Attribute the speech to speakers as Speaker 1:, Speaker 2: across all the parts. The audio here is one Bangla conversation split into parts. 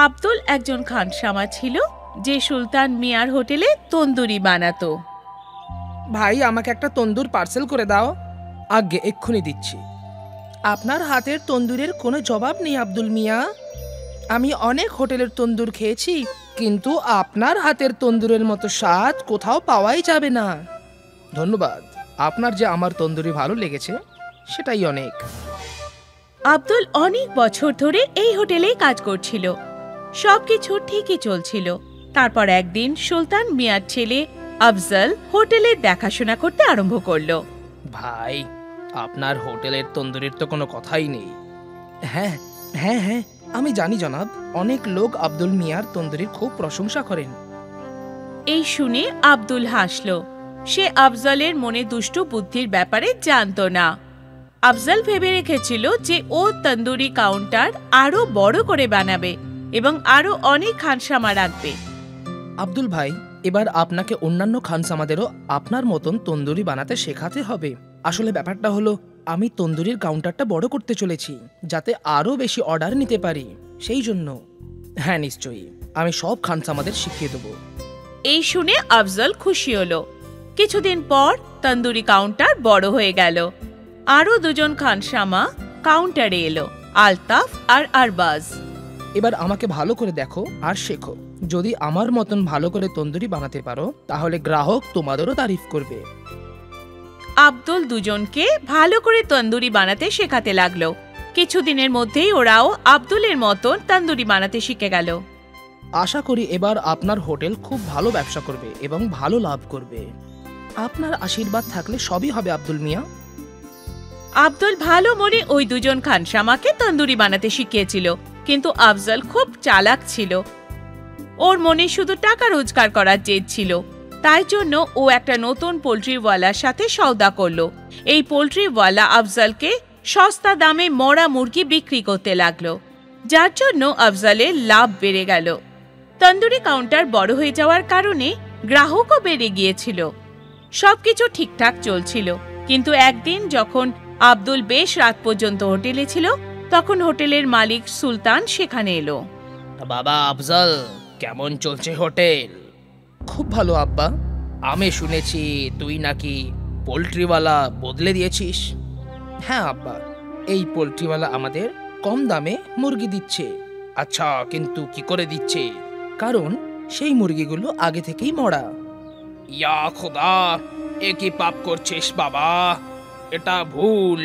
Speaker 1: আব্দুল একজন খানসামা ছিল যে সুলতান মিয়ার হোটেলে তন্দুরি বানাতো।
Speaker 2: ভাই, আমাকে একটা তন্দুর পার্সেল করে দাও। আগে এক্ষুনি দিচ্ছি। আপনার হাতের তন্দুরের কোনো জবাব নেই আব্দুল মিয়া। আমি অনেক হোটেলের তন্দুর খেয়েছি, কিন্তু আপনার হাতের তন্দুরের মতো স্বাদ কোথাও পাওয়াই যাবে না। ধন্যবাদ, আপনার যে আমার তন্দুরি ভালো লেগেছে সেটাই অনেক।
Speaker 1: আব্দুল অনেক বছর ধরে এই হোটেলেই কাজ করছিল। সবকিছু ঠিকই চলছিল। তারপর একদিন সুলতান মিয়ার ছেলে আফজল হোটেলের দেখাশোনা করতে আরম্ভ করলো।
Speaker 2: ভাই, আপনার হোটেলের তন্দুরির তো কোনো কথাই নেই। হ্যাঁ হ্যাঁ হ্যাঁ, আমি জানি জনাব। অনেক লোক আব্দুল মিয়ার তন্দুরির খুব প্রশংসা করেন।
Speaker 1: এই শুনে আব্দুল হাসল। সে আফজলের মনে দুষ্টু বুদ্ধির ব্যাপারে জানত না। আফজল ভেবে রেখেছিল যে ও তন্দুরি কাউন্টার আরো বড় করে বানাবে এবং আরো অনেক খানসামা রাখবে।
Speaker 2: আব্দুল ভাই, এবার আপনাকে অন্যান্য খানসামাদেরও আপনার মতন তন্দুরি বানাতে শেখাতে হবে। আসলে ব্যাপারটা হলো, আমি তন্দুরির কাউন্টারটা বড় করতে চলেছি যাতে আরো বেশি অর্ডার নিতে পারি, সেই জন্য। হ্যাঁ নিশ্চয়ই, আমি সব খানসামাদের শিখিয়ে দেবো।
Speaker 1: এই শুনে আফজল খুশি হলো। কিছুদিন পর তন্দুরি কাউন্টার বড় হয়ে গেল। আরো দুজন খানসামা কাউন্টারে এলো, আলতাফ আর আরবাজ।
Speaker 2: এবার আমাকে ভালো করে দেখো আর শেখো। যদি আমার মতন ভালো করে তন্দুরি বানাতে পারো তাহলে গ্রাহক তোমাদেরও তারিফ করবে।
Speaker 1: আব্দুল দুজনকে ভালো করে তন্দুরি বানাতে শেখাতে লাগলো। কিছুদিনের মধ্যেই ওরাও আব্দুলের মতন তন্দুরি বানাতে শিখে গেল।
Speaker 2: আশা করি এবার আপনার হোটেল খুব ভালো ব্যবসা করবে এবং ভালো লাভ করবে। আপনার আশীর্বাদ থাকলে সবই হবে আব্দুল মিয়া।
Speaker 1: আব্দুল ভালো মনে ওই দুজন খানসামাকে তন্দুরি বানাতে শিখিয়েছিল, কিন্তু আফজল খুব চালাক ছিল। ওর মনে শুধু টাকা রোজগার করার জেদ ছিল। তাই জন্য ও একটা নতুন পোল্ট্রিওয়ালার সাথে সওদা করলো। এই পোল্ট্রিওয়ালা আফজলকে সস্তা দামে মরা মুরগি বিক্রি করতে লাগলো, যার জন্য আফজলের লাভ বেড়ে গেল। তন্দুরি কাউন্টার বড় হয়ে যাওয়ার কারণে গ্রাহকও বেড়ে গিয়েছিল। সবকিছু ঠিকঠাক চলছিল, কিন্তু একদিন যখন আব্দুল বেশ রাত পর্যন্ত হোটেলে ছিল, তখন হোটেলের মালিক সুলতান সেখানে এলো।
Speaker 2: বাবা আফজল, কেমন চলছে হোটেল? খুব ভালো আব্বা। আমি শুনেছি তুই নাকি পোল্ট্রিওয়ালা বদলে দিয়েছিস। হ্যাঁ আব্বা, এই পোল্ট্রিওয়ালা আমাদের কম দামে মুরগি দিচ্ছে। আচ্ছা, কিন্তু কি করে দিচ্ছে? কারণ সেই মুরগিগুলো আগে থেকেই মরা। ইয়া খোদা, এ কি পাপ করছিস বাবা? এটা ভুল।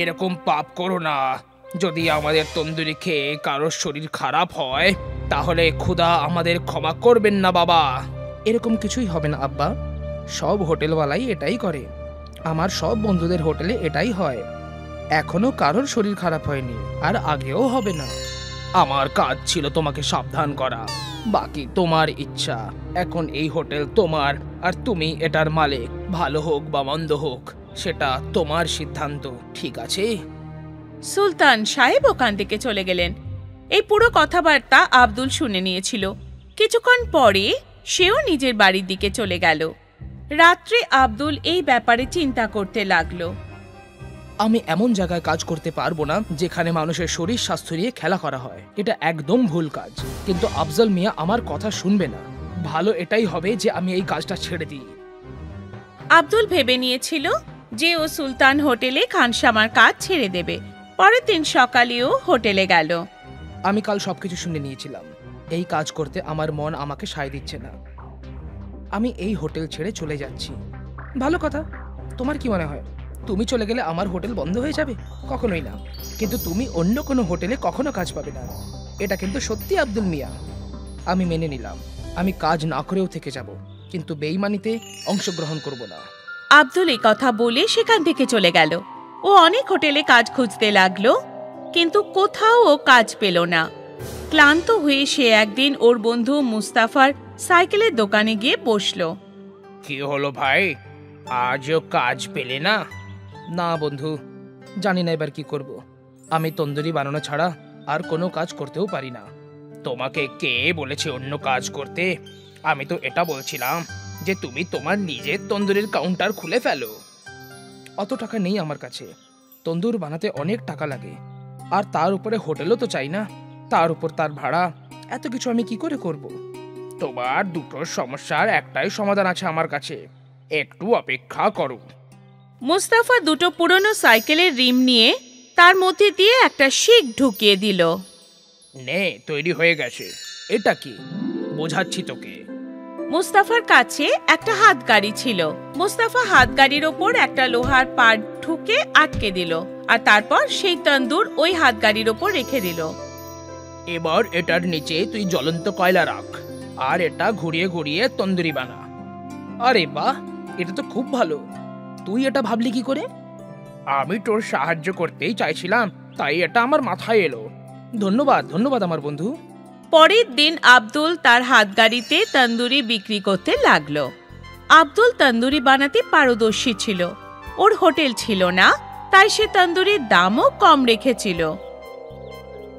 Speaker 2: এরকম পাপ করো না। যদি আমাদের তন্দুরি খেয়ে কারোর শরীর খারাপ হয় তাহলে খোদা আমাদের ক্ষমা করবেন না বাবা। এরকম কিছুই হবে না আব্বা। সব হোটেলওয়ালাই এটাই করে। আমার সব বন্ধুদের হোটেলে এটাই হয়। এখনো কারোর শরীর খারাপ হয়নি, আর আগেও হবে না। আমার কাজ ছিল তোমাকে সাবধান করা, বাকি তোমার ইচ্ছা। এখন এই হোটেল তোমার, আর তুমি এটার মালিক। ভালো হোক বা মন্দ হোক সেটা তোমার সিদ্ধান্ত, ঠিক আছে?
Speaker 1: সুলতান সাহেব ওখান থেকে চলে গেলেন। এই পুরো কথাবার্তা আব্দুল শুনে নিয়েছিল। কিছুক্ষণ পরে সেও নিজের বাড়ির দিকে চলে গেল। রাত্রে আব্দুল এই ব্যাপারে চিন্তা করতে লাগলো।
Speaker 2: আমি এমন জায়গায় কাজ করতে পারবো না যেখানে মানুষের শরীর স্বাস্থ্য নিয়ে খেলা করা হয়। এটা একদম ভুল কাজ। কিন্তু আফজল মিয়া আমার কথা শুনবে না। ভালো এটাই হবে যে আমি এই কাজটা ছেড়ে দিই।
Speaker 1: আব্দুল ভেবে নিয়েছিল যে ও সুলতান হোটেলে খানসামার কাজ ছেড়ে দেবে। পরের দিন সকালেও হোটেলে গেল।
Speaker 2: আমি কাল সবকিছু শুনে নিয়েছিলাম। এই কাজ করতে আমার মন আমাকে সায় দিচ্ছে না। আমি এই হোটেল ছেড়ে চলে যাচ্ছি। ভালো কথা। তোমার কি মনে হয় তুমি চলে গেলে আমার হোটেল বন্ধ হয়ে যাবে? কখনোই না। কিন্তু তুমি অন্য কোনো হোটেলে কখনো কাজ পাবে না। এটা কিন্তু সত্যি আব্দুল মিয়া। আমি মেনে নিলাম। আমি কাজ না করেও থেকে যাব, কিন্তু বেইমানিতে অংশগ্রহণ করব না।
Speaker 1: আব্দুল এই কথা বলে সেখান থেকে চলে গেল। ও অনেক হোটেলে কাজ খুঁজতে লাগলো, কিন্তু কোথাও ও কাজ পেল না। ক্লান্ত হয়ে সে একদিন ওর বন্ধু মুস্তাফার সাইকেলের দোকানে গিয়ে বসলো।
Speaker 2: কি হলো ভাই, আজও কাজ পেলে না? না বন্ধু, জানি না এবার কি করব। আমি তন্দুরি বানানো ছাড়া আর কোনো কাজ করতেও পারি না। তোমাকে কে বলেছে অন্য কাজ করতে? আমি তো এটা বলছিলাম যে তুমি তোমার নিজের তন্দুরির কাউন্টার খুলে ফেলো। অত টাকা নেই আমার কাছে। তন্দুর বানাতে অনেক টাকা লাগে, আর তার উপরে হোটেলও তো চাই না। তার উপর তার ভাড়া, এত কিছু আমি কি করে করব? তোমার দুটো সমস্যার একটাই সমাধান আছে আমার কাছে, একটু অপেক্ষা করো।
Speaker 1: মুস্তাফা দুটো পুরনো সাইকেলের রিম নিয়ে তার মধ্যে দিয়ে একটা শিক ঢুকিয়ে দিল।
Speaker 2: নে, তৈরি হয়ে গেছে। এটা কি? বোঝাচ্ছি তোকে।
Speaker 1: মুস্তাফার কাছে একটা হাতগাড়ি ছিল। মুস্তাফা হাতগাড়ির ওপর একটা লোহার পাট ঢুকে আটকে দিল, আর তারপর সেই তন্দুর ওই হাতগাড়ির ওপর রেখে দিল।
Speaker 2: এবার এটার নিচে তুই জ্বলন্ত কয়লা রাখ, আর এটা ঘুরিয়ে ঘুরিয়ে তন্দুরি বানা। আরে বাহ, এটা তো খুব ভালো। তুই এটা ভাবলি কি করে? আমি তোর সাহায্য করতেই চাইছিলাম, তাই এটা আমার মাথায় এলো। ধন্যবাদ ধন্যবাদ আমার বন্ধু।
Speaker 1: পরের দিন আব্দুল তার হাতগাড়িতে তন্দুরি বিক্রি করতে লাগলো। আব্দুল তন্দুরি বানাতে পারদর্শী ছিল। ওর হোটেল ছিল না, তাই সে তন্দুরির দামও কম রেখেছিল।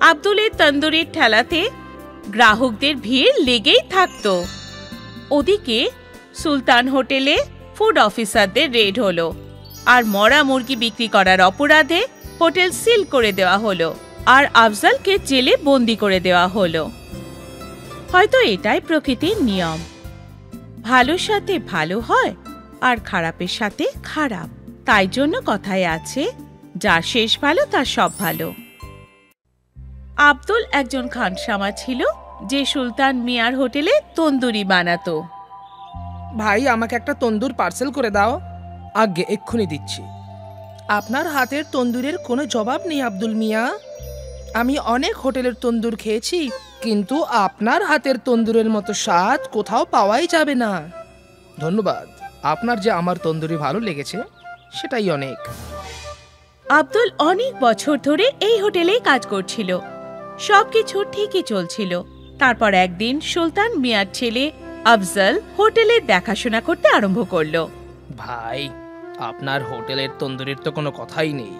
Speaker 1: আব্দুলের তন্দুরির ঠেলাতে গ্রাহকদের ভিড় লেগেই থাকতো। ওদিকে সুলতান হোটেলে ফুড অফিসারদের রেড হলো, আর মরা মুরগি বিক্রি করার অপরাধে হোটেল সিল করে দেওয়া হলো, আর আফজালকে জেলে বন্দি করে দেওয়া হলো। হয়তো এটাই প্রকৃতির নিয়ম, ভালোর সাথে ভালো হয় আর খারাপের সাথে খারাপ। তাই জন্য কথায় আছে, যার শেষ ভালো তার সব ভালো। আব্দুল একজন খানসামা ছিল, যে সুলতান মিয়ার হোটেলে তন্দুরি বানাতো।
Speaker 2: ভাই, আমাকে একটা তন্দুর পার্সেল করে দাও। আগে এক্ষুনি দিচ্ছি। আপনার হাতের তন্দুরের কোনো জবাব নেই আব্দুল মিয়া। আমি অনেক হোটেলের তন্দুর খেয়েছি, কিন্তু আপনার হাতের তন্দুরের মতো স্বাদ কোথাও পাওয়াই যাবে না। ধন্যবাদ, আপনার যে আমার তন্দুরি ভালো লেগেছে সেটাই অনেক।
Speaker 1: আব্দুল অনেক বছর ধরে এই হোটেলেই কাজ করছিল। সবকিছু ঠিকই চলছিল। তারপর একদিন সুলতান মিয়ার ছেলে আফজল হোটেলের দেখাশোনা করতে আরম্ভ করলো।
Speaker 2: ভাই, আপনার হোটেলের তন্দুরির তো কোনো কথাই নেই।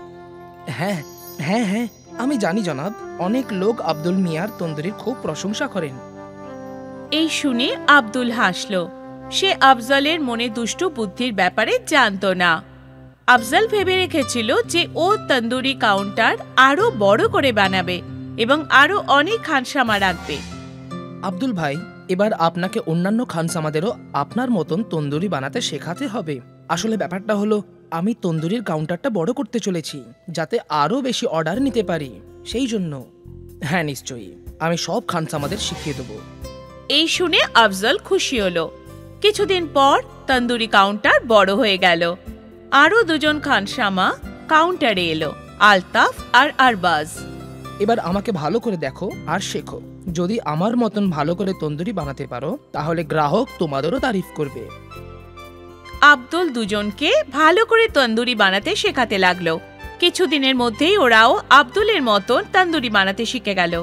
Speaker 2: হ্যাঁ হ্যাঁ হ্যাঁ, আমি জানি জনাব, অনেক লোক আব্দুল মিয়ার তন্দুরির খুব প্রশংসা করেন।
Speaker 1: এই শুনে আব্দুল হাসল। সে আফজলের মনে দুষ্টু বুদ্ধির ব্যাপারে জানতো না। আফজল ভেবে রেখেছিল যে ও তন্দুরি কাউন্টার আরো বড় করে বানাবে এবং আরো অনেক খানসামা রাখবে।
Speaker 2: আব্দুল ভাই, এবার আপনাকে অন্যান্য খানসামাদেরও আপনার মতন তন্দুরি বানাতে শেখাতে হবে। আসলে ব্যাপারটা হলো, আমি তন্দুরির কাউন্টারটা বড় করতে চলেছি, যাতে আরো বেশি অর্ডার নিতে পারি, সেই জন্য। হ্যাঁ নিশ্চয়ই, আমি সব খানসামাদের শিখিয়ে দেবো।
Speaker 1: এই শুনে আফজল খুশি হলো। কিছুদিন পর তন্দুরি কাউন্টার বড় হয়ে গেল। আরো দুজন খানসামা কাউন্টারে এলো, আলতাফ আর আরবাজ।
Speaker 2: এবার আমাকে ভালো করে দেখো আর শেখো। যদি আমার মতন ভালো করে তন্দুরি বানাতে পারো, তাহলে গ্রাহক তোমাদেরও তারিফ করবে।
Speaker 1: আব্দুল দুজনকে ভালো করে তন্দুরি বানাতে শেখাতে লাগলো। কিছুদিনের মধ্যেই ওরাও আব্দুলের মতন তন্দুরি বানাতে শিখে গেল।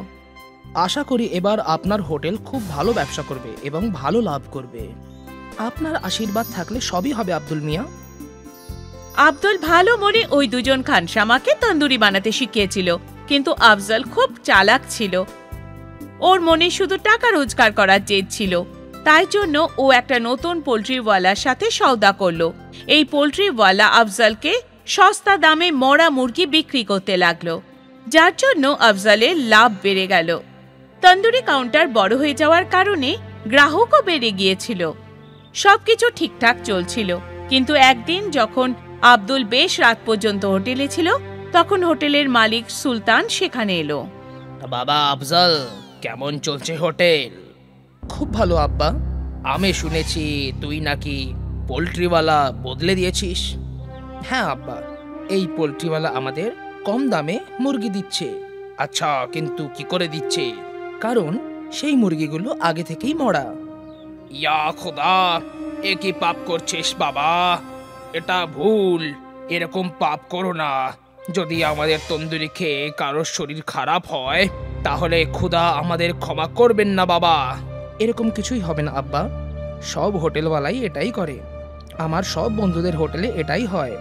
Speaker 2: আশা করি এবার আপনার হোটেল খুব ভালো ব্যবসা করবে এবং ভালো লাভ করবে। আপনার আশীর্বাদ থাকলে সবই হবে আব্দুল মিয়া।
Speaker 1: আব্দুল ভালো মনে ওই দুজন খানসামাকে তন্দুরি বানাতে শিখিয়েছিল, কিন্তু আফজল খুব চালাক ছিল। ওর মনে শুধু টাকা রোজগার করার জেদ ছিল। তাই জন্য ও একটা নতুন পোল্ট্রিওয়ালার সাথে সওদা করলো। এই পোল্ট্রিওয়ালা আফজলকে সস্তা দামে মরা মুরগি বিক্রি করতে লাগলো, যার জন্য আফজলের লাভ বেড়ে গেল। তন্দুরি কাউন্টার বড় হয়ে যাওয়ার কারণে গ্রাহকও বেড়ে গিয়েছিল। সবকিছু ঠিকঠাক চলছিল, কিন্তু একদিন যখন আব্দুল বেশ রাত পর্যন্ত হোটেলে ছিল, তখন হোটেলের মালিক সুলতান সেখানে এলো।
Speaker 2: বাবা আফজল, কেমন চলছে হোটেল? খুব ভালো আব্বা। আমি শুনেছি তুই নাকি পোল্ট্রিওয়ালা বদলে দিয়েছিস। হ্যাঁ আব্বা, এই পোল্ট্রিওয়ালা আমাদের কম দামে মুরগি দিচ্ছে। আচ্ছা, কিন্তু কি করে দিচ্ছে? কারণ সেই মুরগিগুলো আগে থেকেই মরা। ইয়া খোদা, এ কি পাপ করছিস বাবা? এটা ভুল। এরকম পাপ করো না। যদি আমাদের তন্দুরি খেয়ে কারোর শরীর খারাপ হয়, তাহলে খোদা আমাদের ক্ষমা করবেন না বাবা। এরকম কিছুই হবে না আব্বা, সব হোটেলওয়ালাই এটাই করে। আমার সব বন্ধুদের হোটেলে এটাই হয়।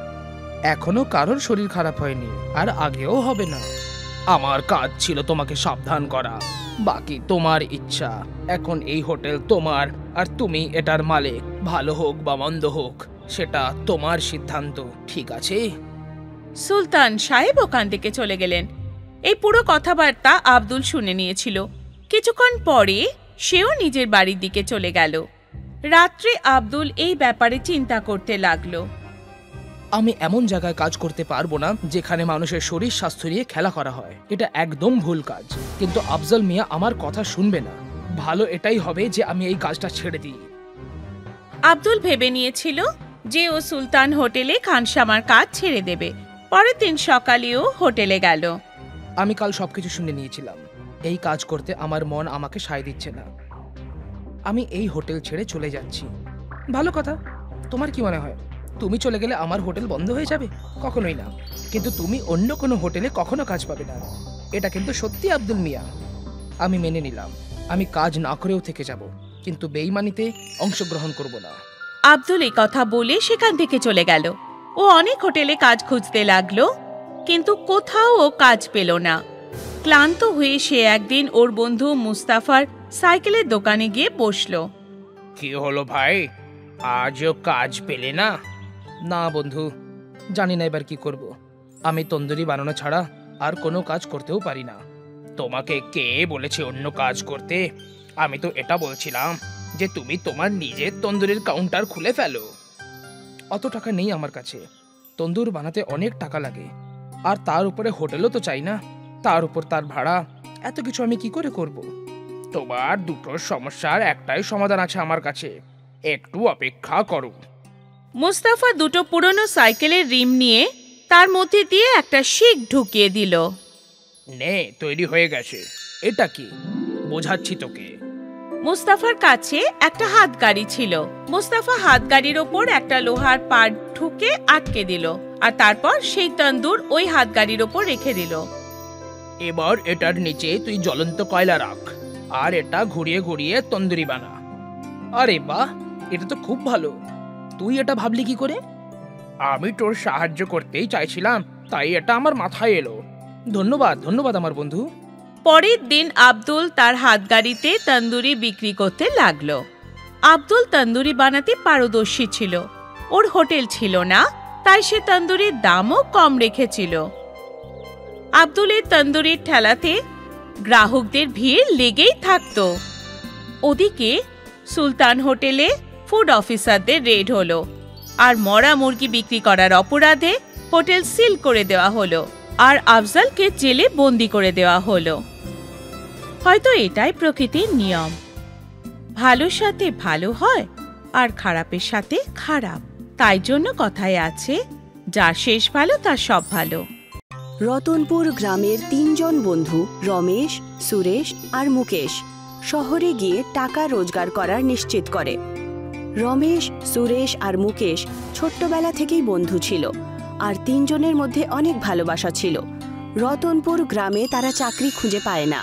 Speaker 2: এখনো কারোর শরীর খারাপ হয়নি, আর আগেও হবে না। আমার কাজ ছিল তোমাকে সাবধান করা, বাকি তোমার ইচ্ছা। এখন এই হোটেল তোমার, আর তুমি এটার মালিক। ভালো হোক বা মন্দ হোক, সেটা তোমার সিদ্ধান্ত, ঠিক আছে?
Speaker 1: সুলতান সাহেব ওখান থেকে চলে গেলেন। এই পুরো কথাবার্তা আব্দুল শুনে নিয়েছিল, কিছুক্ষণ পরে সেও নিজের বাড়ির দিকে চলে গেল। রাত্রে আব্দুল এই ব্যাপারে চিন্তা করতে লাগলো।
Speaker 2: আমি এমন জায়গায় কাজ করতে পারবো না যেখানে মানুষের শরীর স্বাস্থ্য নিয়ে খেলা করা হয়। এটা একদম ভুল কাজ। কিন্তু আফজল মিয়া আমার কথা শুনবে না। ভালো এটাই হবে যে আমি এই কাজটা ছেড়ে দিই।
Speaker 1: আব্দুল ভেবে নিয়েছিল যে ও সুলতান হোটেলে খানসামার কাজ ছেড়ে দেবে। পরের দিন সকালেও হোটেলে গেল।
Speaker 2: আমি কাল সবকিছু শুনে নিয়েছিলাম। এই কাজ করতে আমার মন আমাকে সায় দিচ্ছে না। আমি এই হোটেল ছেড়ে চলে যাচ্ছি। ভালো কথা। তোমার কি মনে হয় তুমি চলে গেলে আমার হোটেল বন্ধ হয়ে যাবে? কখনোই না। কিন্তু তুমি অন্য কোনো হোটেলে কখনো কাজ পাবে না। এটা কিন্তু সত্যি আব্দুল মিয়া। আমি মেনে নিলাম। আমি কাজ না করেও থেকে যাব, কিন্তু বেঈমানিতে অংশগ্রহণ করব না।
Speaker 1: আব্দুল এই কথা বলে সেখান থেকে চলে গেল। ও অনেক হোটেলে কাজ খুঁজতে লাগলো, কিন্তু কোথাও ও কাজ পেল না। ক্লান্ত হয়ে সে একদিন ওর বন্ধু মুস্তাফার সাইকেলের দোকানে গিয়ে বসলো।
Speaker 2: কি হলো ভাই, আজও কাজ পেলে না? না বন্ধু, জানি না এবার কি করব। আমি তন্দুরি বানানো ছাড়া আর কোনো কাজ করতেও পারি না। তোমাকে কে বলেছে অন্য কাজ করতে? আমি তো এটা বলছিলাম যে তুমি তোমার নিজের তন্দুরির কাউন্টার খুলে ফেলো। অত টাকা নেই আমার কাছে। তন্দুর বানাতে অনেক টাকা লাগে, আর তার উপরে হোটেলও তো চাই না। তার উপর তার ভাড়া, এত কিছু আমি কি করে করব? তোমার দুটো সমস্যার একটাই সমাধান আছে আমার কাছে, একটু অপেক্ষা করো।
Speaker 1: মুস্তাফা দুটো পুরনো সাইকেলের রিম নিয়ে তার মধ্যে দিয়ে একটা শিক ঢুকিয়ে দিল।
Speaker 2: নে, তৈরি হয়ে গেছে। এটা কি? বোঝাচ্ছি তোকে।
Speaker 1: মুস্তাফার কাছে একটা হাতগাড়ি ছিল। মুস্তাফা হাতগাড়ির ওপর একটা লোহার পাট ঠুকে আটকে দিল, আর তারপর সেই তন্দুর ওই হাতগাড়ির ওপর রেখে দিল।
Speaker 2: এবার এটার নিচে তুই জ্বলন্ত কয়লা রাখ, আর এটা ঘুরিয়ে ঘুরিয়ে তন্দুরি বানা। আরে বাহ, এটা তো খুব ভালো। তুই এটা ভাবলি কি করে? আমি তোর সাহায্য করতেই চাইছিলাম, তাই এটা আমার মাথায় এলো। ধন্যবাদ ধন্যবাদ আমার বন্ধু।
Speaker 1: পরের দিন আব্দুল তার হাতগাড়িতে তন্দুরি বিক্রি করতে লাগলো। আব্দুল তন্দুরি বানাতে পারদর্শী ছিল। ওর হোটেল ছিল না, তাই সে তন্দুরির দামও কম রেখেছিল। আব্দুলের তন্দুরির ঠেলাতে গ্রাহকদের ভিড় লেগেই থাকতো। ওদিকে সুলতান হোটেলে ফুড অফিসারদের রেড হলো, আর মরা মুরগি বিক্রি করার অপরাধে হোটেল সিল করে দেওয়া হলো, আর আফজলকে জেলে বন্দি করে দেওয়া হলো। হয়তো এটাই প্রকৃতির নিয়ম। ভালোর সাথে ভালো হয়, আর খারাপের সাথে খারাপ। তাই জন্য কথায় আছে, যার শেষ ভালো তার সব ভালো।
Speaker 3: রতনপুর গ্রামের 3 জন বন্ধু রমেশ, সুরেশ আর মুকেশ শহরে গিয়ে টাকা রোজগার করার নিশ্চিত করে। রমেশ, সুরেশ আর মুকেশ ছোট্টবেলা থেকেই বন্ধু ছিল, আর 3 জনের মধ্যে অনেক ভালোবাসা ছিল। রতনপুর গ্রামে তারা চাকরি খুঁজে পায় না,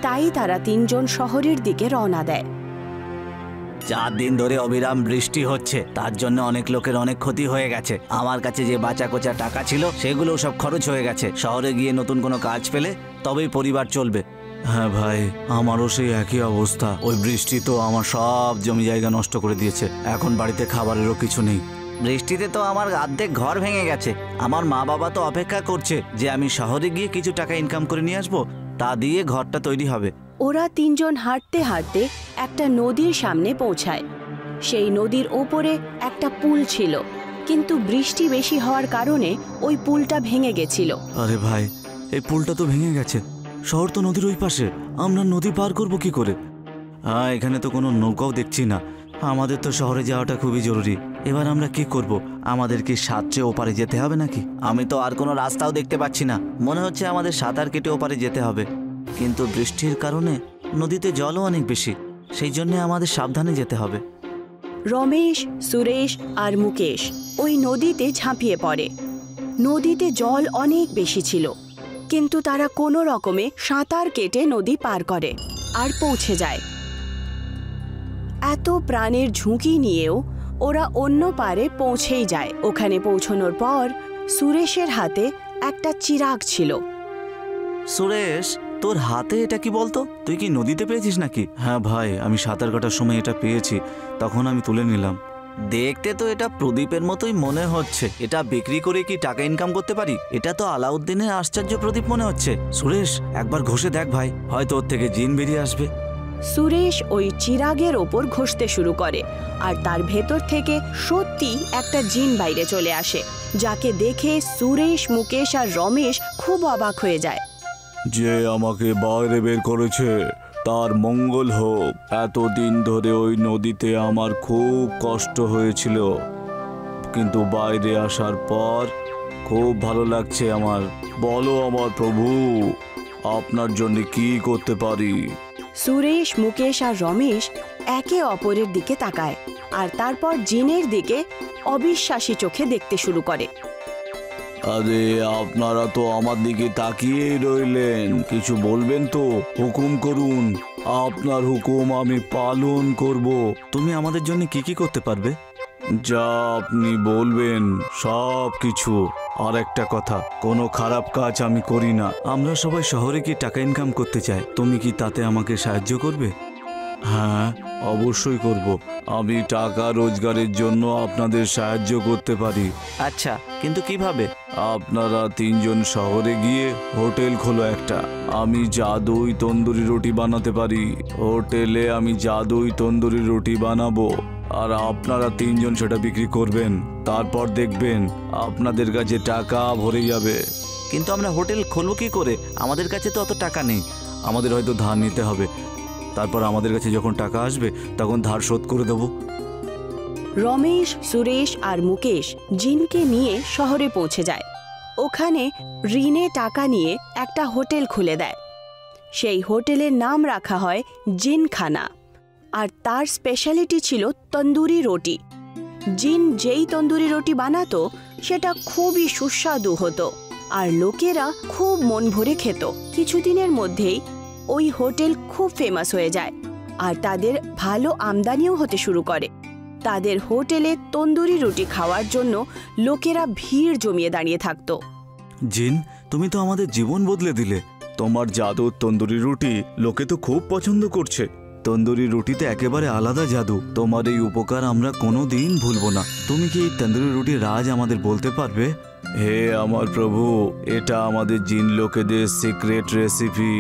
Speaker 3: তাই তারা 3 জন শহরের দিকে রওনা দেয়।
Speaker 4: 4 দিন ধরে অবিরাম বৃষ্টি হচ্ছে, তার জন্য অনেক লোকের অনেক ক্ষতি হয়ে গেছে। আমার কাছে যে বাঁচা কোচা টাকা ছিল সেগুলো সব খরচ হয়ে গেছে। শহরে গিয়ে নতুন কোনো কাজ পেলে তবেই পরিবার চলবে। হ্যাঁ ভাই, আমারও সেই একই অবস্থা। ওই বৃষ্টি তো আমার সব জমি জায়গা নষ্ট করে দিয়েছে। এখন বাড়িতে খাবারেরও কিছু নেই। বৃষ্টিতে তো আমার অর্ধেক ঘর ভেঙে গেছে। আমার মা বাবা তো অপেক্ষা করছে যে আমি শহরে গিয়ে কিছু টাকা ইনকাম করে নিয়ে আসবো, তা দিয়ে ঘরটা তৈরি হবে।
Speaker 3: ওরা 3 জন হাঁটতে হাঁটতে একটা নদীর সামনে পৌঁছায়। সেই নদীর ওপরে একটা পুল ছিল, কিন্তু বৃষ্টি বেশি হওয়ার কারণে ওই পুলটা ভেঙে গেছিল।
Speaker 4: আরে ভাই, এই পুলটা তো ভেঙে গেছে। শহর তো নদীর ওই পাশে, আমরা নদী পার করব কি করে? এখানে তো কোনো নৌকাও দেখছি না। আমাদের তো শহরে যাওয়াটা খুবই জরুরি। এবার আমরা কি করব? আমাদের কি সাঁতরে ওপারে যেতে হবে নাকি? আমি তো আর কোনো রাস্তাও দেখতে পাচ্ছি না। মনে হচ্ছে আমাদের সাঁতার কেটে ওপারে যেতে হবে, কিন্তু বৃষ্টির কারণে নদীতে জলও অনেক বেশি, সেই জন্য আমাদের সাবধানে যেতে হবে।
Speaker 3: রমেশ, সুরেশ আর মুকেশ ওই নদীতে ঝাঁপিয়ে পড়ে। নদীতে জল অনেক বেশি ছিল, কিন্তু তারা কোনো রকমে সাঁতার কেটে নদী পার করে আর পৌঁছে যায়। এত প্রাণের ঝুঁকি নিয়েও ওরা অন্য পারে পৌঁছেই যায়। ওখানে পৌঁছানোর পর সুরেশের হাতে একটা চিরাগ ছিল।
Speaker 4: সুরেশ, তোর হাতে এটা কি বলতো? তুই কি নদীতে পেয়েছিস নাকি? হ্যাঁ ভাই, আমি সাঁতার কাটার সময় এটা পেয়েছি, তখন আমি তুলে নিলাম। দেখতে তো এটা প্রদীপের মতোই মনে হচ্ছে। এটা বিক্রি করে কি টাকা ইনকাম করতে পারি? এটা তো আলাউদ্দিনের আশ্চর্য প্রদীপ মনে হচ্ছে। সুরেশ, একবার ঘষে দেখ ভাই, হয়তো ওর থেকে জিন বেরিয়ে আসবে।
Speaker 3: সুরেশ ওই চিরাগের ওপর ঘষতে শুরু করে, আর তার ভেতর থেকে সত্যি একটা জিন বাইরে চলে আসে, যাকে দেখে সুরেশ, মুকেশ আর রমেশ খুব অবাক হয়ে যায়।
Speaker 4: যে আমাকে বাইরে বের করেছে তার মঙ্গল হোক। এতদিন ধরে ওই নদীতে আমার খুব কষ্ট হয়েছিল, কিন্তু বাইরে আসার পর খুব ভালো লাগছে আমার। বলো আমার প্রভু, আপনার জন্য কি করতে পারি?
Speaker 3: সুরেশ, মুকেশ আর রমেশ একে অপরের দিকে তাকায়, আর তারপর জিনের দিকে অবিশ্বাসী চোখে দেখতে শুরু করে।
Speaker 4: আরে আপনারা তো আমার দিকে তাকিয়েই রইলেন, কিছু বলবেন তো? হুকুম করুন, আপনার হুকুম আমি পালন করব। তুমি আমাদের জন্য কি কি করতে পারবে? যা আপনি বলবেন সব কিছু। আর একটা কথা, কোনো খারাপ কাজ আমি করি না। আমরা সবাই শহরে কি টাকা ইনকাম করতে চাই, তুমি কি তাতে আমাকে সাহায্য করবে? হ্যাঁ, অবশ্যই করব। আমি টাকা রোজগারের জন্য আপনাদের সাহায্য করতে পারি। আচ্ছা, কিন্তু কিভাবে? আপনারা তিনজন শহরে গিয়ে হোটেল খোলো একটা। আমি জাদুই তন্দুরি রুটি বানাতে পারি। হোটেলে আমি জাদুই তন্দুরি রুটি বানাবো, আর আপনারা তিনজন সেটা বিক্রি করবেন। তারপর দেখবেন আপনাদের কাছে টাকা ভরে যাবে। কিন্তু আমরা হোটেল খুলবো কি করে? আমাদের কাছে তো অত টাকা নেই। আমাদের হয়তো ধার নিতে হবে, তারপর আমাদের কাছে যখন টাকা আসবে তখন ধার শোধ করে দেব।
Speaker 3: রমেশ, সুরেশ আর মুকেশ জিনকে নিয়ে শহরে পৌঁছে যায়। ওখানে ঋণে টাকা নিয়ে একটা হোটেল খুলে দেয়। সেই হোটেলের নাম রাখা হয় জিনখানা, আর তার স্পেশালিটি ছিল তন্দুরি রুটি। জিন যেই তন্দুরি রুটি বানাতো সেটা খুবই সুস্বাদু হতো, আর লোকেরা খুব মন ভরে খেত। কিছুদিনের মধ্যেই ওই হোটেল খুব ফেমাস হয়ে যায়, আর তাদের ভালো আমদানিও হতে শুরু করে। তাদের হোটেলে তন্দুরি রুটি খাওয়ার জন্য লোকেরা ভিড় জমিয়ে দাঁড়িয়ে থাকতো।
Speaker 4: জিন, তুমি তো আমাদের জীবন বদলে দিলে। তোমার জাদুর তন্দুরি রুটি লোকে তো খুব পছন্দ করছে। তন্দুরি রুটিতে একেবারে আলাদা জাদু। তোমার এই উপকার আমরা কোনোদিন ভুলবো না। তুমি কি এই তন্দুরি রুটির রাজ আমাদের বলতে পারবে? হে আমার প্রভু, এটা আমাদের জিন লোকেদের সিক্রেট রেসিপি।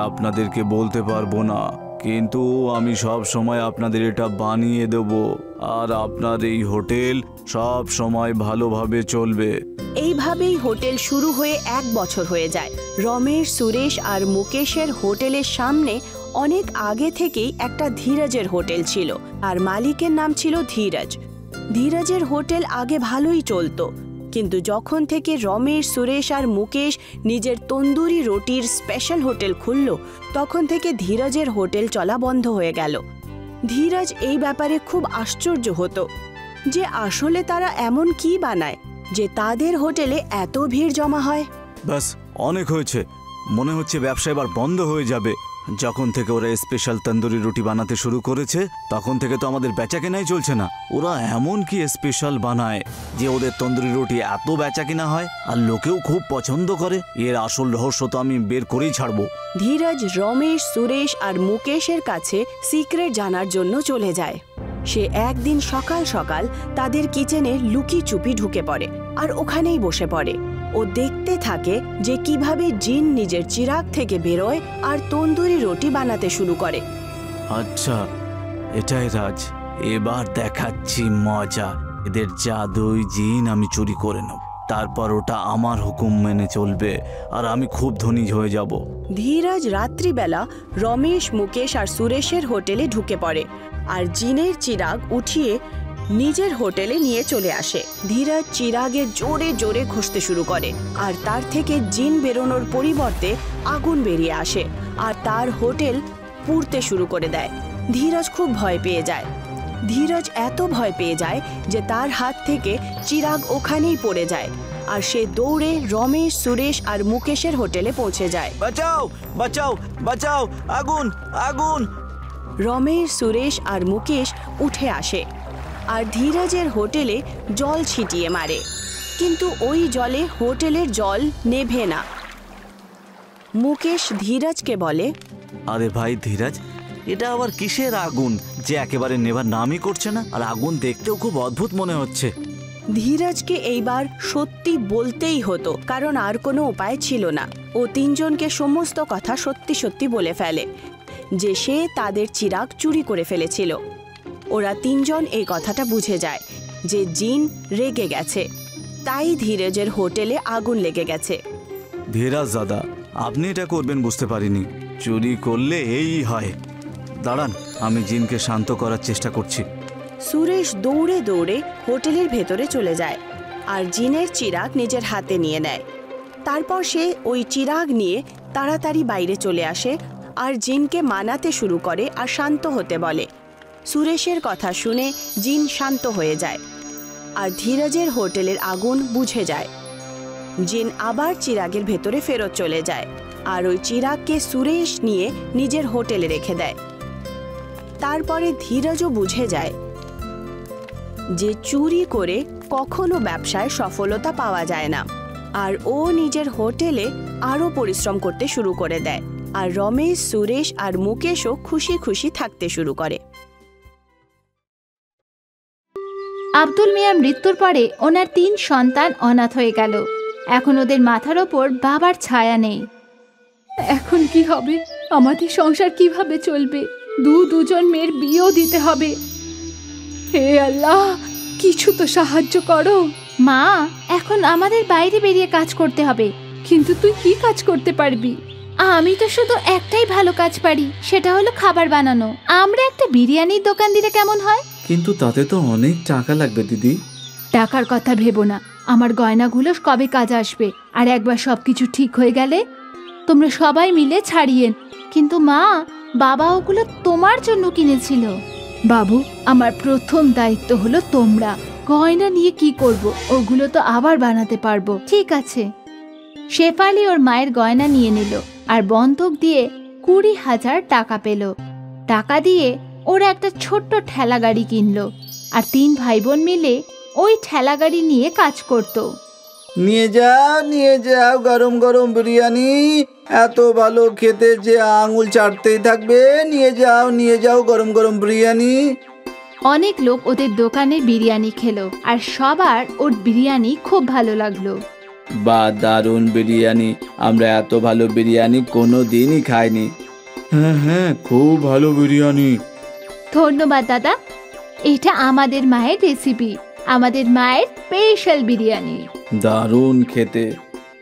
Speaker 4: আপনাদেরকে বলতে পারবো না, কিন্তু আমি সব সময় আপনাদের এটা বানিয়ে দেব, আর আপনার এই হোটেল সব সময় ভালোভাবে চলবে।
Speaker 3: এইভাবেই হোটেল শুরু হয়ে 1 বছর হয়ে যায়। রমেশ, সুরেশ আর মুকেশের হোটেলের সামনে অনেক আগে থেকেই একটা ধীরজের হোটেল ছিল, আর মালিকের নাম ছিল ধীরজ। ধীরজের হোটেল আগে ভালোই চলতো, কিন্তু যখন থেকে রমেশ, সুরেশ আর মুকেশ নিজের তন্দুরি রুটির স্পেশাল হোটেল খুলল, তখন থেকে ধীরজের হোটেল চলা বন্ধ হয়ে গেল। ধীরজ এই ব্যাপারে খুব আশ্চর্য হতো যে আসলে তারা এমন কি বানায় যে তাদের হোটেলে এত ভিড় জমা হয়।
Speaker 4: ব্যাস, অনেক হয়েছে। মনে হচ্ছে ব্যবসা এবার বন্ধ হয়ে যাবে। যখন থেকে ওরা স্পেশাল তন্দুরি রুটি বানাতে শুরু করেছে তখন থেকে তো আমাদের বেচাকেনাই চলছে না। ওরা এমন কি স্পেশাল বানায় যে ওদের তন্দুরি রুটি এত বেচাকেনা হয়, আর লোকেও খুব পছন্দ করে? এর আসল রহস্য তো আমি বের করেই ছাড়বো।
Speaker 3: ধীরজ রমেশ, সুরেশ আর মুকেশের কাছে সিক্রেট জানার জন্য চলে যায়। সে একদিন সকাল সকাল তাদের কিচেনে লুকি চুপি ঢুকে পড়ে, আর ওখানেই বসে পড়ে। ও দেখতে থাকে যে কিভাবে জিন নিজের চিরাগ থেকে বেরোয় আর তন্দুরি রুটি বানাতে শুরু করে।
Speaker 4: আচ্ছা, এটাই রাজ। এবার দেখাচ্ছি মজা। এদের জাদুই জিন আমি চুরি করে নেব, তারপর ওটা আমার হুকুম মেনে চলবে, আর আমি খুব ধনী হয়ে যাব।
Speaker 3: ধীরজ রাত্রিবেলা রমেশ, মুকেশ আর সুরেশের হোটেলে ঢুকে পড়ে, আর জিনের চিরাগ উঠিয়ে নিজের হোটেলে নিয়ে চলে আসে। ধীরজ চিরাগে জোরে জোরে ঘষতে শুরু করে, আর তার থেকে জিন বেরোনোর পরিবর্তে আগুন বেরিয়ে আসে, আর তার হোটেল পুড়তে শুরু করে দেয়। ধীরজ খুব ভয় পেয়ে যায়। ধীরজ এত ভয় পেয়ে যায় যে তার হাত থেকে চিরাগ ওখানেই পড়ে যায়, আর সে দৌড়ে রমেশ, সুরেশ আর মুকেশের হোটেলে পৌঁছে যায়।
Speaker 4: বাঁচাও, বাঁচাও, বাঁচাও, আগুন, আগুন!
Speaker 3: রমেশ, সুরেশ আর মুকেশ উঠে আসে, আর ধীরজের হোটেলে জল ছিটিয়ে মারে, কিন্তু ওই জলে হোটেলের জল নেভে না। মুকেশ ধীরজকে বলে,
Speaker 4: আরে ভাই ধীরজ, এটা আবার কিসের আগুন যে একেবারে নেভার নামই করছে না, আর আগুন দেখতেও খুব অদ্ভুত মনে হচ্ছে।
Speaker 3: ধীরজকে এইবার সত্যি বলতেই হতো, কারণ আর কোনো উপায় ছিল না। ও তিনজনকে সমস্ত কথা সত্যি সত্যি বলে ফেলে যে সে তাদের চিরাগ চুরি করে ফেলেছিল। ওরা তিনজন এই কথাটা বুঝে যায় যে জিন রেগে গেছে, তাই ধীরজের হোটেলে আগুন লেগে গেছে।
Speaker 4: ধীরাজ দাদা, আপনি এটা করবেন বুঝতে পারিনি। চুরি করলে এই হয়। দাঁড়ান, আমি জিনকে শান্ত করার চেষ্টা করছি।
Speaker 3: সুরেশ দৌড়ে দৌড়ে হোটেলের ভেতরে চলে যায় আর জিনের চিরাগ নিজের হাতে নিয়ে নেয়। তারপর সে ওই চিরাগ নিয়ে তাড়াতাড়ি বাইরে চলে আসে আর জিনকে মানাতে শুরু করে আর শান্ত হতে বলে। সুরেশের কথা শুনে জিন শান্ত হয়ে যায় আর ধীরজের হোটেলের আগুন বুঝে যায়। জিন আবার চিরাগের ভেতরে ফেরত চলে যায় আর ওই চিরাগকে সুরেশ নিয়ে নিজের হোটেলে রেখে দেয়। তারপরে ধীরজও বুঝে যায় যে চুরি করে কখনো ব্যবসায় সফলতা পাওয়া যায় না, আর ও নিজের হোটেলে আরও পরিশ্রম করতে শুরু করে দেয়। আর রমেশ, সুরেশ আর মুকেশও খুশি খুশি থাকতে শুরু করে।
Speaker 5: আব্দুল মিয়ার মৃত্যুর পরে ওনার 3 সন্তান অনাথ হয়ে গেল। এখন ওদের মাথার ওপর বাবার ছায়া নেই। এখন কি হবে? আমাদের সংসার কিভাবে চলবে? দুজন মেয়ের বিয়েও দিতে হবে। হে আল্লাহ, কিছু তো সাহায্য করো। মা, এখন আমাদের বাইরে বেরিয়ে কাজ করতে হবে। কিন্তু তুই কি কাজ করতে পারবি? আমি তো শুধু একটাই ভালো কাজ পারি, সেটা হলো খাবার বানানো। আমরা একটা বিরিয়ানির দোকান দিলে কেমন হয়?
Speaker 6: কিন্তু তাতে তো অনেক টাকা লাগবে দিদি।
Speaker 5: টাকার কথা ভেবো না, আমার গয়নাগুলো কবে কাজ আসবে। আর একবার সবকিছু ঠিক হয়ে গেলে তোমরা সবাই মিলে ছাড়িয়ে। কিন্তু মা, বাবা ওগুলো তোমার জন্য কিনেছিল। বাবু, আমার প্রথম দায়িত্ব হলো তোমরা। গয়না নিয়ে কি করব? ওগুলো তো আবার বানাতে পারবো। ঠিক আছে। শেফালি ওর মায়ের গয়না নিয়ে নিল আর বন্ধক দিয়ে 20,000 টাকা পেল। টাকা দিয়ে ওরা একটা ছোট্ট ঠেলা গাড়ি কিনলো আর 3 ভাই বোন মিলে ওই ঠেলা গাড়ি নিয়ে কাজ করত।
Speaker 6: নিয়ে যাও গরম গরম বিরিয়ানি, এত ভালো খেতে যে আঙুল চাটতেই থাকবে। নিয়ে যাও গরম গরম বিরিয়ানি।
Speaker 5: অনেক লোক ওদের দোকানে বিরিয়ানি খেলো আর সবার ওর বিরিয়ানি খুব ভালো লাগলো।
Speaker 6: বা দারুণ বিরিয়ানি, আমরা এত ভালো বিরিয়ানি কোনো দিনই খাইনি। হ্যাঁ, খুব ভালো বিরিয়ানি।
Speaker 5: ধন্যবাদ দাদা, এটা আমাদের মায়ের রেসিপি, আমাদের মায়ের স্পেশাল বিরিয়ানি।
Speaker 6: দারুণ খেতে।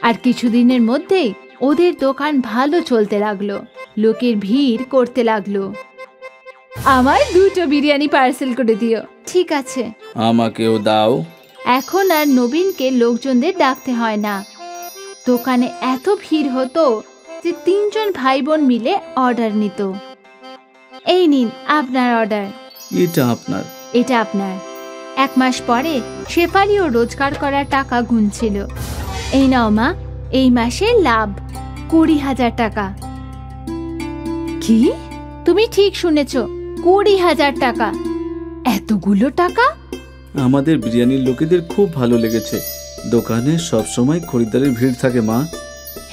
Speaker 5: আর কিছুদিনের মধ্যেই ওদের দোকান ভালো চলতে লাগলো, লোকের ভিড় করতে লাগলো। আমার 2টো বিরিয়ানি পার্সেল করে দিও। ঠিক আছে।
Speaker 6: আমাকেও দাও।
Speaker 5: এখন আর নবীনকে লোকজনদের ডাকতে হয় না। দোকানে এত ভিড় হতো যে 3 জন ভাই বোন মিলে অর্ডার নিত। এই নিন আপনার অর্ডার।
Speaker 6: এটা আপনার।
Speaker 5: এটা আপনার। 1 মাস পরে শেফালিও রোজগার করার টাকা গুনছিল। এই নাও মা, এই মাসের লাভ 20,000 টাকা। কি? তুমি ঠিক শুনেছ, 20,000 টাকা। এতগুলো টাকা?
Speaker 6: আমাদের বিরিয়ানির লোকেদের খুব ভালো লেগেছে। দোকানে সবসময় খরিদ্দারের ভিড় থাকে মা।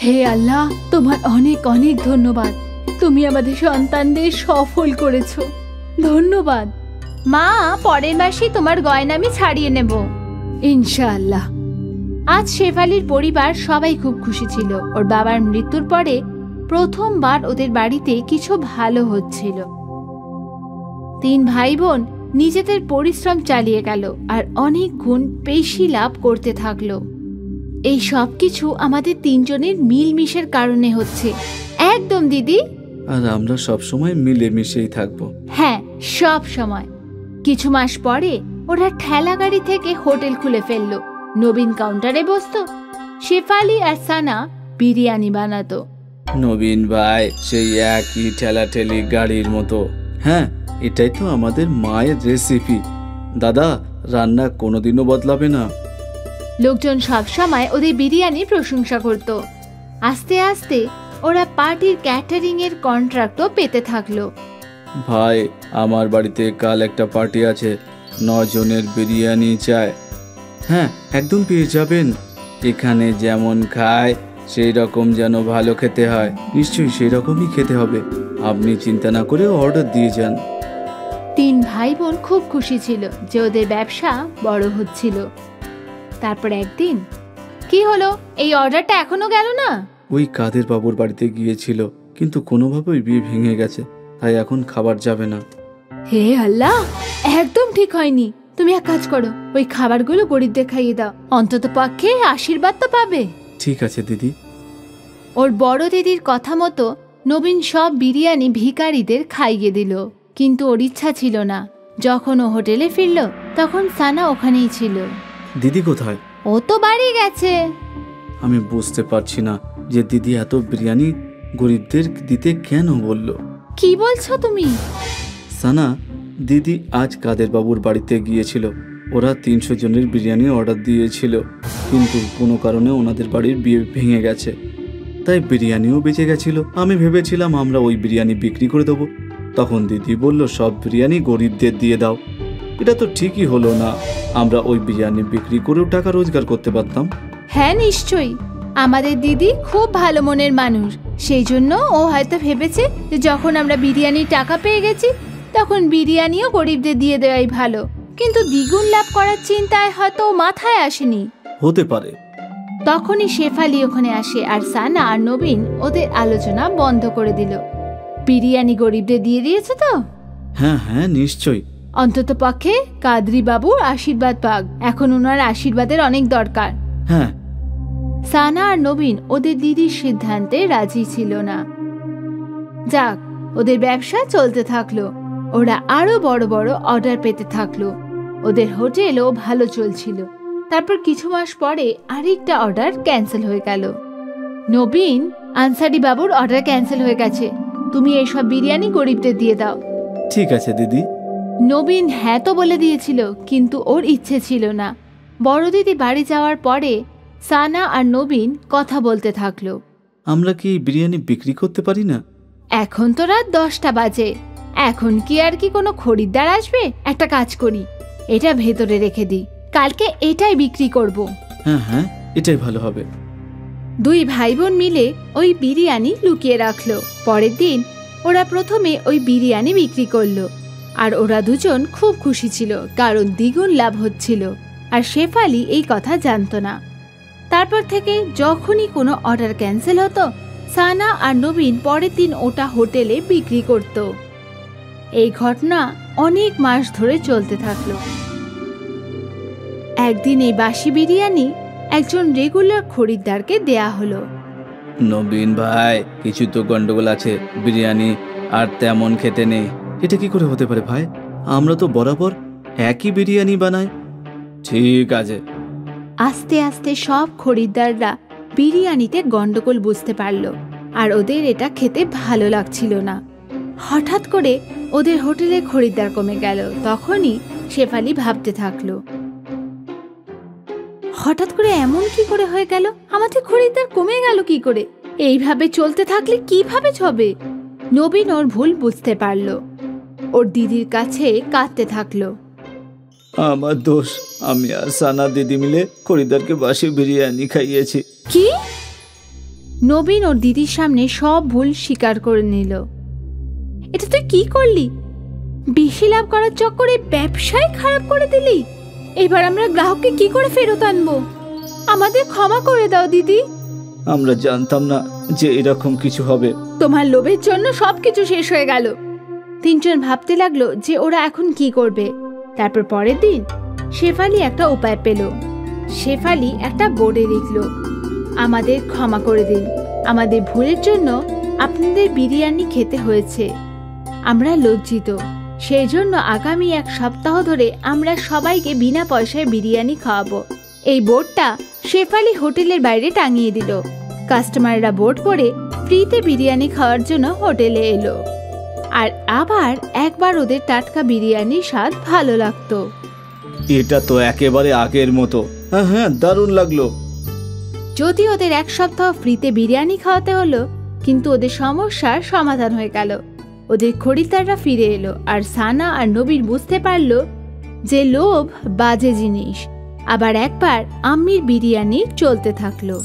Speaker 5: হে আল্লাহ, তোমার অনেক অনেক ধন্যবাদ। তুমি আমাদের সন্তানদের সফল করেছো। ধন্যবাদ মা। পরের মাসে তোমার গয়না আমি ছাড়িয়ে নেব ইনশাআল্লাহ। আজ শেফালির পরিবার সবাই খুব খুশি ছিল। ওর বাবার মৃত্যুর পরে প্রথমবার ওদের বাড়িতে কিছু ভালো হচ্ছিল। 3 ভাই বোন নিজেদের পরিশ্রম চালিয়ে গেল আর অনেক গুণ বেশি লাভ করতে থাকলো। এই সব কিছু আমাদের 3 জনের মিলমিশের কারণে হচ্ছে। একদম দিদি।
Speaker 6: আর আমরা সব সময় মিলেমিশেই থাকবো।
Speaker 5: হ্যাঁ, সব সময়। কিছু মাস পরে ওরা ঠেলা গাড়ি থেকে হোটেল খুলে ফেললো। নবীন কাউন্টারে বসতো, শেফালি আর সানা বিরিয়ানি বানাতো।
Speaker 6: নবীন ভাই সেই একই ঠেলাঠেলি গাড়ির মতো। হ্যাঁ, এটাই তো আমাদের মায়ের রেসিপি। দাদা, রান্না কোনোদিনও বদলাবে না।
Speaker 5: লোকজন সব সময় ওদের বিরিয়ানির প্রশংসা করত। আস্তে আস্তে ওরা পার্টির ক্যাটারিং এর কন্ট্রাক্টও পেতে থাকলো।
Speaker 6: ভাই, আমার বাড়িতে কাল একটা পার্টি আছে, 9 জনের বিরিয়ানি চাই। হ্যাঁ, একদম পেয়ে যাবেন। এখানে যেমন খায় সেই রকম যেন ভালো খেতে হয়। নিশ্চয়ই সেই রকমই খেতে হবে। আপনি চিন্তা না করে অর্ডার দিয়ে যান।
Speaker 5: 3 ভাই বোন খুব খুশি ছিল যে ওদের ব্যবসা বড় হচ্ছিল। তারপর একদিন কি হলো, এই অর্ডারটা এখনো গেল না?
Speaker 6: ওই কাদের বাবুর বাড়িতে গিয়েছিল, কিন্তু কোনোভাবেই বিয়ে ভেঙে গেছে, তাই এখন খাবার যাবে না।
Speaker 5: হে আল্লাহ, একদম ঠিক হয়নি। তুমি এক কাজ করো, ওই খাবারগুলো গরিবদের খাইয়ে দাও, অন্তত পক্ষে আশীর্বাদ তো পাবে।
Speaker 6: ঠিক আছে দিদি।
Speaker 5: ওর বড় দিদির কথা মতো নবীন সব বিরিয়ানি ভিখারিদের খাইয়ে দিল, কিন্তু ওর ইচ্ছা ছিল না। যখন ও হোটেলে ফিরল তখন সানা ওখানেই ছিল।
Speaker 6: দিদি কোথায়?
Speaker 5: ও তো বাড়ি গেছে।
Speaker 6: আমি বুঝতে পারছি না যে দিদি এত বিরিয়ানি গরিবদের দিতে কেন বলল।
Speaker 5: কি বলছো তুমি?
Speaker 6: সানা, দিদি আজ কাদের বাবুর বাড়িতে গিয়েছিল। ওরা 300 জনের বিরিয়ানি অর্ডার দিয়েছিল, কিন্তু কোনো কারণে ওনাদের বাড়ির বিয়ে ভেঙে গেছে, তাই বিরিয়ানিও বেঁচে গেছিল। আমি ভেবেছিলাম আমরা ওই বিরিয়ানি বিক্রি করে দেবো। তখন দিদি বলল সব বিরিয়ানি গরিবদের দিয়ে দাও। এটা তো ঠিকই হলো না, আমরা ওই বিরিয়ানি বিক্রি করেও টাকা রোজগার করতে পারতাম।
Speaker 5: হ্যাঁ নিশ্চয়ই, আমাদের দিদি খুব ভালো মনের মানুষ, সেই জন্য ও হয়তো ভেবেছে যে যখন আমরা বিরিয়ানির টাকা পেয়ে গেছি তখন বিরিয়ানিও গরিবদের দিয়ে দেওয়াই ভালো, কিন্তু দ্বিগুণ লাভ করার চিন্তায় হয়তো মাথায় আসেনি।
Speaker 6: হতে পারে।
Speaker 5: তখনই শেফালি ওখানে আসে আর সানা আর নবীন ওদের আলোচনা বন্ধ করে দিল। বিরিয়ানি গরিবদের দিয়ে দিয়েছে তো?
Speaker 6: হ্যাঁ হ্যাঁ নিশ্চয়ই।
Speaker 5: অন্তত পক্ষে কাদরি বাবুর আশীর্বাদ পাক, এখন ওনার আশীর্বাদের অনেক দরকার।
Speaker 6: হ্যাঁ।
Speaker 5: সানা আর নবীন ওদের দিদির সিদ্ধান্তে রাজি ছিল না। যাক, ওদের ব্যবসা চলতে থাকলো, ওরা আরো বড় বড় অর্ডার পেতে থাকলো, ওদের হোটেলও ভালো চলছিল। তারপর কিছু মাস পরে আরেকটা অর্ডার ক্যান্সেল হয়ে গেল। নবীন, আনসারি বাবুর অর্ডার ক্যান্সেল হয়ে গেছে, তুমি এইসব বিরিয়ানি গরিবদের দিয়ে দাও।
Speaker 6: ঠিক আছে দিদি।
Speaker 5: নবীন হ্যাঁ তো বলে দিয়েছিল, কিন্তু ওর ইচ্ছে ছিল না। বড় দিদি বাড়ি যাওয়ার পরে সানা আর নবীন কথা বলতে থাকলো।
Speaker 6: আমরা কি বিরিয়ানি বিক্রি করতে পারি না?
Speaker 5: এখন তো রাত 10টা বাজে, এখন কি আর কি কোনো খরিদ্দার আসবে? একটা কাজ করি, এটা ভেতরে রেখে দিই, কালকে এটাই বিক্রি করব।
Speaker 6: হ্যাঁ হ্যাঁ, এটাই ভালো হবে।
Speaker 5: 2 ভাই বোন মিলে ওই বিরিয়ানি লুকিয়ে রাখলো। পরের দিন ওরা প্রথমে ওই বিরিয়ানি বিক্রি করলো, আর ওরা দুজন খুব খুশি ছিল, কারণ দ্বিগুণ লাভ হচ্ছিল। আর শেফালি এই কথা জানতো না। তারপর থেকে যখনই কোনো অর্ডার ক্যান্সেল হতো, সানা আর নবীন পরের দিন ওটা হোটেলে বিক্রি করত। এই ঘটনা অনেক মাস ধরে চলতে থাকলো। একদিন এই বাসি বিরিয়ানি একজন রেগুলার খরিদ্দারকে দেয়া হলো।
Speaker 6: নবীন ভাই, কিছু তো গন্ডগোল আছে, বিরিয়ানি আর তেমন খেতে নেই। এটা কি করে হতে পারে ভাই? আমরা তো বরাবর একই বিরিয়ানি বানাই। ঠিক আছে।
Speaker 5: আস্তে আস্তে সব খরিদ্দাররা বিরিয়ানিতে গন্ডগোল বুঝতে পারলো, আর ওদের এটা খেতে ভালো লাগছিল না। হঠাৎ করে ওদের হোটেলে খরিদ্দার কমে গেল। তখনই শেফালি ভাবতে থাকলো, হঠাৎ করে এমন কি করে হয়ে গেল? আমাদের খরিদ্দার কমে গেল কি করে? এইভাবে চলতে থাকলে কিভাবে হবে? নবীন ওর ভুল বুঝতে পারলো, ওর দিদির কাছে কাঁদতে থাকলো।
Speaker 6: আমার দোষ, আমি আর সানা দিদি মিলে খরিদ্দারকে বাসি বিরিয়ানি খাইয়েছি।
Speaker 5: কি? নবীন ওর দিদির সামনে সব ভুল স্বীকার করে নিল। এটা তুই কি করলি? বেশি লাভ করার চক্করে ব্যবসায় খারাপ করে দিলি। এবার আমরা গ্রাহককে কি করে ফেরত আনবো? আমাদের ক্ষমা করে দাও দিদি।
Speaker 6: আমরা জানতাম না যে এরকম কিছু হবে।
Speaker 5: তোমার লোভের জন্য সবকিছু শেষ হয়ে গেল। 3 জন ভাবতে লাগলো যে ওরা এখন কি করবে। তারপর পরের দিন শেফালি একটা উপায় পেল। শেফালি একটা বোর্ডে লিখল, আমাদের ক্ষমা করে দিন, আমাদের ভুলের জন্য আপনাদের বিরিয়ানি খেতে হয়েছে, আমরা লজ্জিত। সেই জন্য আগামী 1 সপ্তাহ ধরে আমরা সবাইকে বিনা পয়সায় বিরিয়ানি খাওয়াবো। এই বোর্ডটা শেফালি হোটেলের বাইরে টাঙিয়ে দিল। কাস্টমাররা বোর্ড পড়ে ফ্রিতে বিরিয়ানি খাওয়ার জন্য হোটেলে এলো, আর আবার একবার ওদের টাটকা বিরিয়ানির স্বাদ ভালো লাগতো।
Speaker 6: এটা তো একেবারে আগের মতো। হ্যাঁ হ্যাঁ, দারুণ লাগলো।
Speaker 5: যদি ওদের 1 সপ্তাহ ফ্রিতে বিরিয়ানি খাওয়াতে হলো, কিন্তু ওদের সমস্যার সমাধান হয়ে গেল। ওদের খরিদ্দাররা ফিরে এলো, আর সানা আর নবীন বুঝতে পারলো যে লোভ বাজে জিনিস। আবার একবার আম্মির বিরিয়ানি চলতে থাকলো।